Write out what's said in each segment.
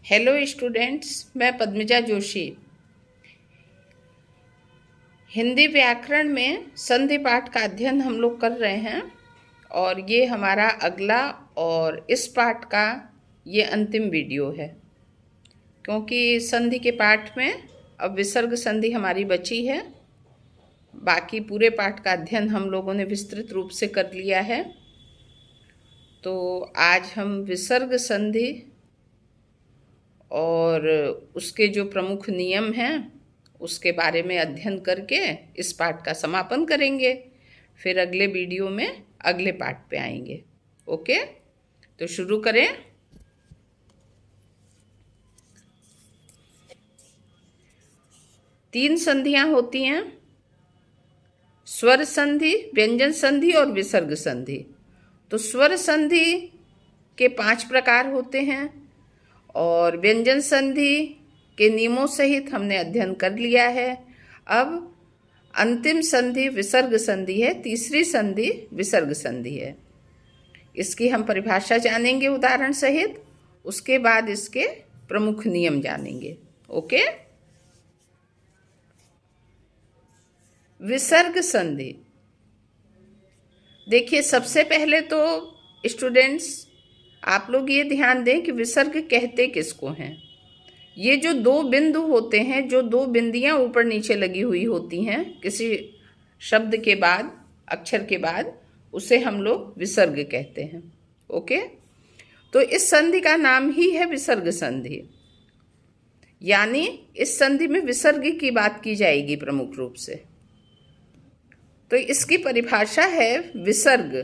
Hello students, मैं पद्मजा जोशी। हिंदी व्याकरण में संधि पाठ का अध्ययन हम लोग कर रहे हैं और ये हमारा अगला और इस पाठ का ये अंतिम वीडियो है, क्योंकि संधि के पाठ में अब विसर्ग संधि हमारी बची है। बाकी पूरे पाठ का अध्ययन हम लोगों ने विस्तृत रूप से कर लिया है। तो आज हम विसर्ग संधि और उसके जो प्रमुख नियम हैं उसके बारे में अध्ययन करके इस पाठ का समापन करेंगे। फिर अगले वीडियो में अगले पाठ पे आएंगे। ओके, तो शुरू करें। तीन संधियां होती हैं: स्वर संधि, व्यंजन संधि और विसर्ग संधि। तो स्वर संधि के 5 प्रकार होते हैं और व्यंजन संधि के नियमों सहित हमने अध्ययन कर लिया है। अब अंतिम संधि विसर्ग संधि है, तीसरी संधि विसर्ग संधि है। इसकी हम परिभाषा जानेंगे उदाहरण सहित, उसके बाद इसके प्रमुख नियम जानेंगे। ओके, विसर्ग संधि। देखिए, सबसे पहले तो स्टूडेंट्स आप लोग ये ध्यान दें कि विसर्ग कहते किसको हैं। ये जो 2 बिंदु होते हैं, जो 2 बिंदियां ऊपर नीचे लगी हुई होती हैं किसी शब्द के बाद, अक्षर के बाद, उसे हम लोग विसर्ग कहते हैं। ओके, तो इस संधि का नाम ही है विसर्ग संधि, यानी इस संधि में विसर्ग की बात की जाएगी प्रमुख रूप से। तो इसकी परिभाषा है, विसर्ग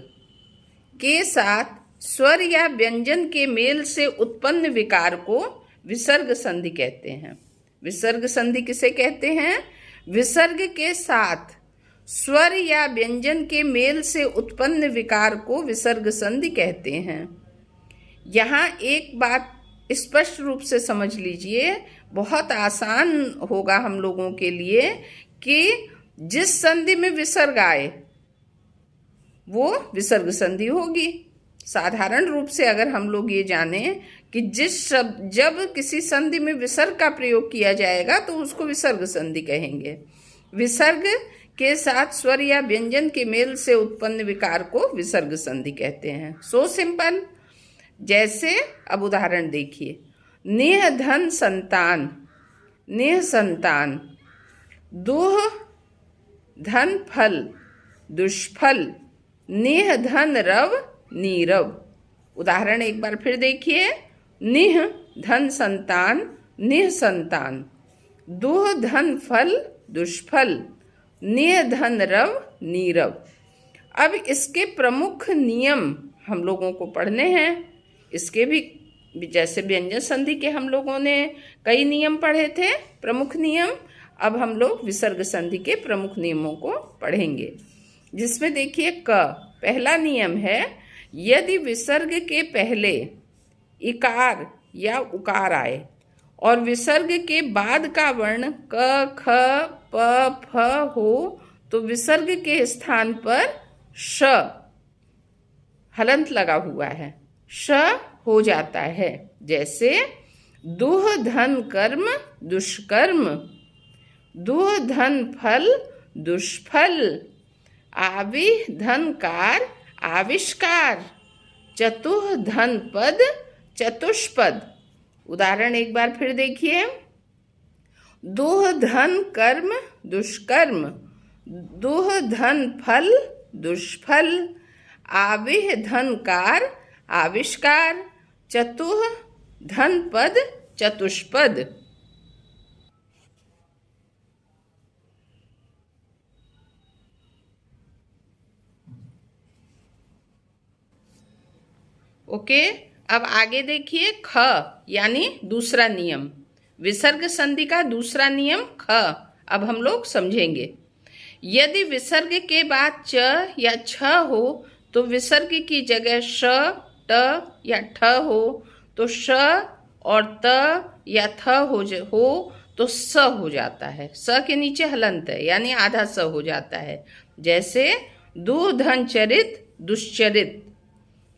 के साथ स्वर या व्यंजन के मेल से उत्पन्न विकार को विसर्ग संधि कहते हैं। विसर्ग संधि किसे कहते हैं? विसर्ग के साथ स्वर या व्यंजन के मेल से उत्पन्न विकार को विसर्ग संधि कहते हैं। यहाँ एक बात स्पष्ट रूप से समझ लीजिए, बहुत आसान होगा हम लोगों के लिए कि जिस संधि में विसर्ग आए वो विसर्ग संधि होगी। साधारण रूप से अगर हम लोग ये जाने कि जब किसी संधि में विसर्ग का प्रयोग किया जाएगा तो उसको विसर्ग संधि कहेंगे। विसर्ग के साथ स्वर या व्यंजन के मेल से उत्पन्न विकार को विसर्ग संधि कहते हैं। So simple. जैसे अब उदाहरण देखिए, नेह धन संतान, नेह संतान, दुह धन फल दुष्फल, नेह धन रव नीरव। उदाहरण एक बार फिर देखिए, निह धन संतान, निह संतान, दुह धन फल दुष्फल, निह धन रव नीरव। अब इसके प्रमुख नियम हम लोगों को पढ़ने हैं। इसके भी जैसे व्यंजन संधि के हम लोगों ने कई नियम पढ़े थे, प्रमुख नियम। अब हम लोग विसर्ग संधि के प्रमुख नियमों को पढ़ेंगे, जिसमें देखिए पहला नियम है, यदि विसर्ग के पहले इकार या उकार आए और विसर्ग के बाद का वर्ण क, ख, प, फ हो तो विसर्ग के स्थान पर श हलंत लगा हुआ है, श हो जाता है। जैसे दुह धन कर्म दुष्कर्म, दुह धन फल दुष्फल, आविह धन कार आविष्कार, चतुह धन पद चतुष्पद। उदाहरण एक बार फिर देखिए, दुह धन कर्म दुष्कर्म, दुह धन फल दुष्फल, आविह धन कार आविष्कार, चतुह धन पद चतुष्पद। ओके, अब आगे देखिए, ख यानी दूसरा नियम, विसर्ग संधि का दूसरा नियम ख। अब हम लोग समझेंगे। यदि विसर्ग के बाद च या छ हो तो विसर्ग की जगह श, ट या ठ हो तो श और त या थ हो तो स हो जाता है। स के नीचे हलंत है, यानी आधा स हो जाता है। जैसे दु धन चरित दुश्चरित,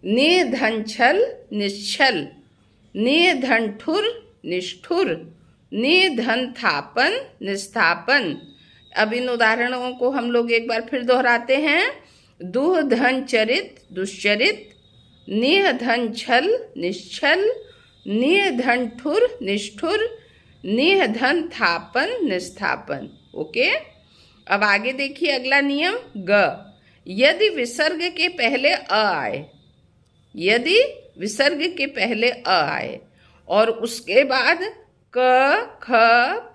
ने धन छल निश्छल, ने धन ठुर निष्ठुर, निधन थापन निस्थापन। अब इन उदाहरणों को हम लोग एक बार फिर दोहराते हैं। दुह धन चरित दुश्चरित, निह धन छल निश्छल, निह धन ठुर निष्ठुर, निह धन थापन निस्थापन। ओके, अब आगे देखिए अगला नियम ग। यदि विसर्ग के पहले अ आए, यदि विसर्ग के पहले अ आए और उसके बाद क ख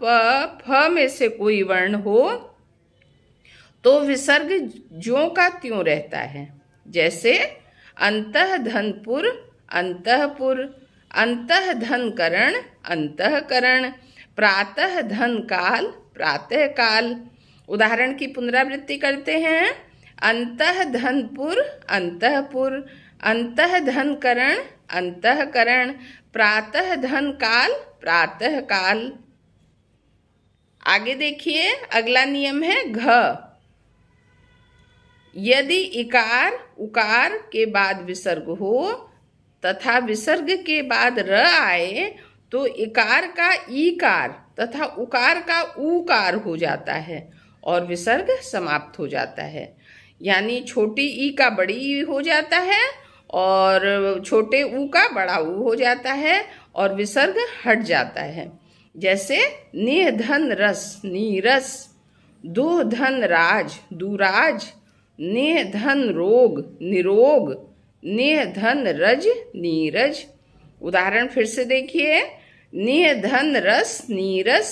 प फ में से कोई वर्ण हो तो विसर्ग ज्यों का त्यों रहता है। जैसे अंतः धनपुर अंतःपुर, अंतः धनकरण अंतःकरण, प्रातः धन काल प्रातः काल। उदाहरण की पुनरावृत्ति करते हैं। अंतः धनपुर अंतःपुर, अंतः धनकरण अंतःकरण, प्रातः धन काल प्रातः काल। आगे देखिए अगला नियम है घ। यदि इकार उकार के बाद विसर्ग हो तथा विसर्ग के बाद र आए तो इकार का ईकार तथा उकार का ऊकार हो जाता है और विसर्ग समाप्त हो जाता है। यानी छोटी ई का बड़ी ई हो जाता है और छोटे ऊ का बड़ा ऊ हो जाता है और विसर्ग हट जाता है। जैसे निधन रस नीरस, दुधन राज दुराज, निधन रोग निरोग, निधन रज नीरज। उदाहरण फिर से देखिए। निधन रस नीरस,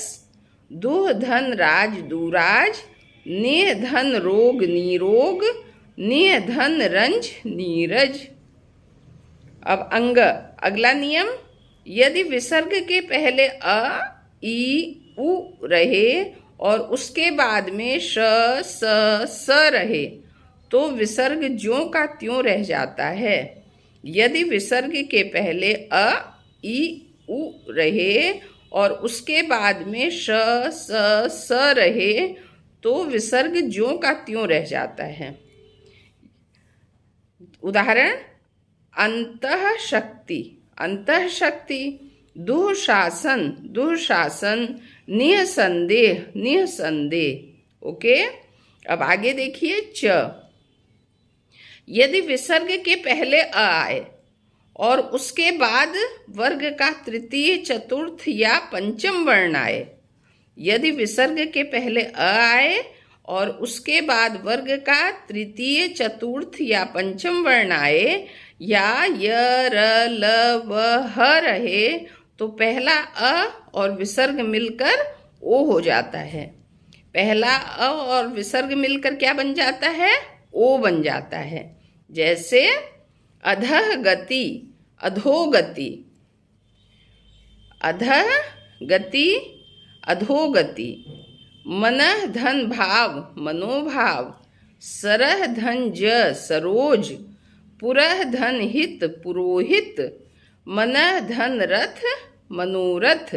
दुधन राज दुराज, निधन रोग निरोग, निधन रंज नीरज। अब अंग अगला नियम। यदि विसर्ग के पहले अ ई उ रहे और उसके बाद में श स रहे तो विसर्ग ज्यों का त्यों रह जाता है। यदि विसर्ग के पहले अ ई उ रहे और उसके बाद में श स रहे तो विसर्ग ज्यों का त्यों रह जाता है। उदाहरण अंतः शक्ति अंतः शक्ति, दुःशासन दुःशासन, निःसंदेह निःसंदेह। ओके, अब आगे देखिए च। यदि विसर्ग के पहले अ आए और उसके बाद वर्ग का तृतीय चतुर्थ या पंचम वर्ण आए, यदि विसर्ग के पहले अ आए और उसके बाद वर्ग का तृतीय चतुर्थ या पंचम वर्ण आए या य र ल व ह रहे तो पहला अ और विसर्ग मिलकर ओ हो जाता है। पहला अ और विसर्ग मिलकर क्या बन जाता है? ओ बन जाता है। जैसे अधः गति अधोगति, अधः गति अधोगति, मनः धन भाव मनोभाव, सरह धन ज सरोज, पुरह धन हित पुरोहित, मनः धन रथ मनोरथ।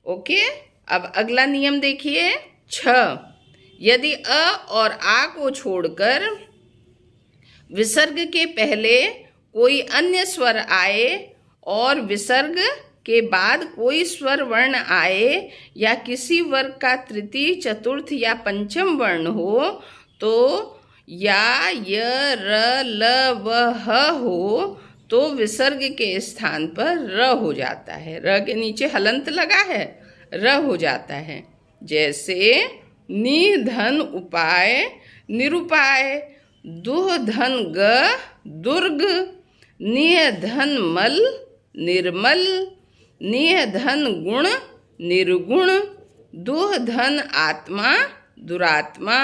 ओके, अब अगला नियम देखिए छ। यदि अ और आ को छोड़कर विसर्ग के पहले कोई अन्य स्वर आए और विसर्ग के बाद कोई स्वर वर्ण आए या किसी वर्ग का तृतीय चतुर्थ या पंचम वर्ण हो तो या य र ल व ह हो तो विसर्ग के स्थान पर र हो जाता है। र के नीचे हलंत लगा है, र हो जाता है। जैसे निधन उपाय निरुपाय, दुह धन ग दुर्ग, निह धन मल निर्मल, निह धन गुण निर्गुण, दुह धन आत्मा दुरात्मा।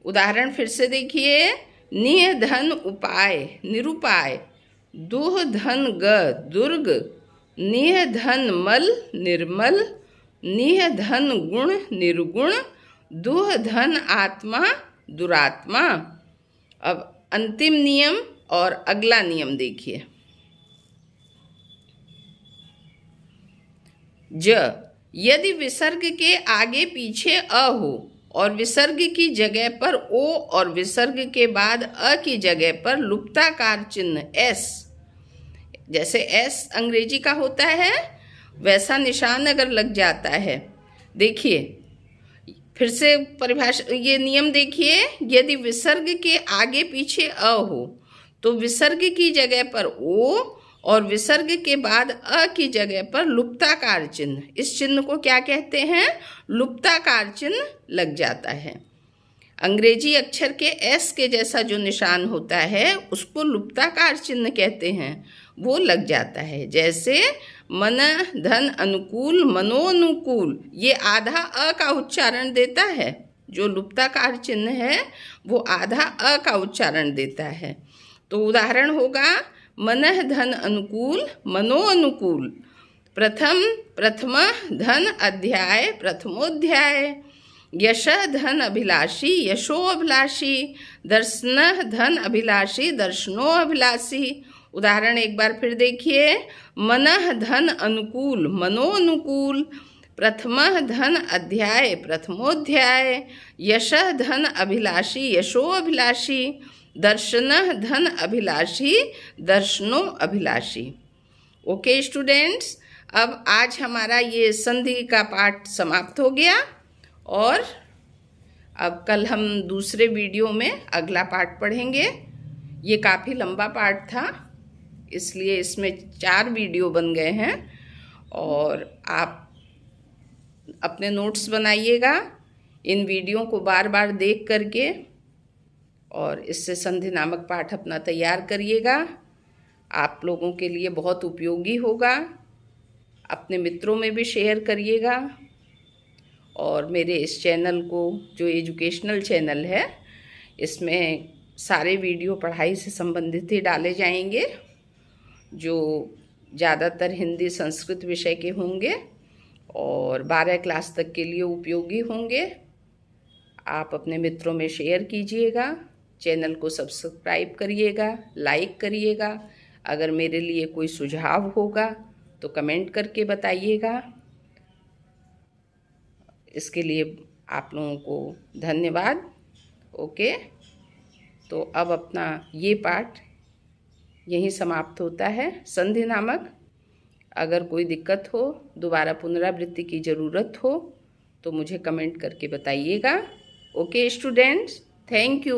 उदाहरण फिर से देखिए। निह धन उपाय निरुपाय, दुह धन ग दुर्ग, निह धन मल निर्मल, निह धन गुण निर्गुण, दुह धन आत्मा दुरात्मा। अब अंतिम नियम और अगला नियम देखिए। ज। यदि विसर्ग के आगे पीछे अ हो और विसर्ग की जगह पर ओ और विसर्ग के बाद अ की जगह पर लुप्ताकार चिन्ह एस जैसे एस अंग्रेजी का होता है वैसा निशान अगर लग जाता है, देखिए फिर से परिभाषा, ये नियम देखिए, यदि विसर्ग के आगे पीछे अ हो तो विसर्ग की जगह पर ओ और विसर्ग के बाद अ की जगह पर लुप्ताकार चिन्ह, इस चिन्ह को क्या कहते हैं? लुप्ताकार चिन्ह लग जाता है। अंग्रेजी अक्षर के एस के जैसा जो निशान होता है उसको लुप्ताकार चिन्ह कहते हैं, वो लग जाता है। जैसे मन धन अनुकूल मनोनुकूल, ये आधा अ का उच्चारण देता है, जो लुप्ताकार चिन्ह है वो आधा अ का उच्चारण देता है। तो उदाहरण होगा मनः धन अनुकूल मनो अनुकूल, प्रथम धन अध्याय प्रथमोध्याय, यशः धन अभिलाषी यशो अभिलाषी, दर्शनः धन अभिलाषी दर्शनो अभिलाषी। उदाहरण एक बार फिर देखिए, मनः धन अनुकूल मनो अनुकूल, प्रथमः धन अध्याय प्रथमोध्याय, यशः धन अभिलाषी यशो अभिलाषी, दर्शनः धन अभिलाषी दर्शनो अभिलाषी। ओके स्टूडेंट्स, अब आज हमारा ये संधि का पाठ समाप्त हो गया और अब कल हम दूसरे वीडियो में अगला पाठ पढ़ेंगे। ये काफ़ी लंबा पाठ था, इसलिए इसमें 4 वीडियो बन गए हैं और आप अपने नोट्स बनाइएगा इन वीडियो को बार बार देख करके और इससे संधि नामक पाठ अपना तैयार करिएगा। आप लोगों के लिए बहुत उपयोगी होगा। अपने मित्रों में भी शेयर करिएगा और मेरे इस चैनल को, जो एजुकेशनल चैनल है, इसमें सारे वीडियो पढ़ाई से संबंधित ही डाले जाएंगे, जो ज़्यादातर हिंदी संस्कृत विषय के होंगे और 12 क्लास तक के लिए उपयोगी होंगे। आप अपने मित्रों में शेयर कीजिएगा, चैनल को सब्सक्राइब करिएगा, लाइक करिएगा। अगर मेरे लिए कोई सुझाव होगा तो कमेंट करके बताइएगा। इसके लिए आप लोगों को धन्यवाद। ओके, तो अब अपना ये पाठ यहीं समाप्त होता है, संधि नामक। अगर कोई दिक्कत हो, दोबारा पुनरावृत्ति की ज़रूरत हो तो मुझे कमेंट करके बताइएगा। Okay students, thank you.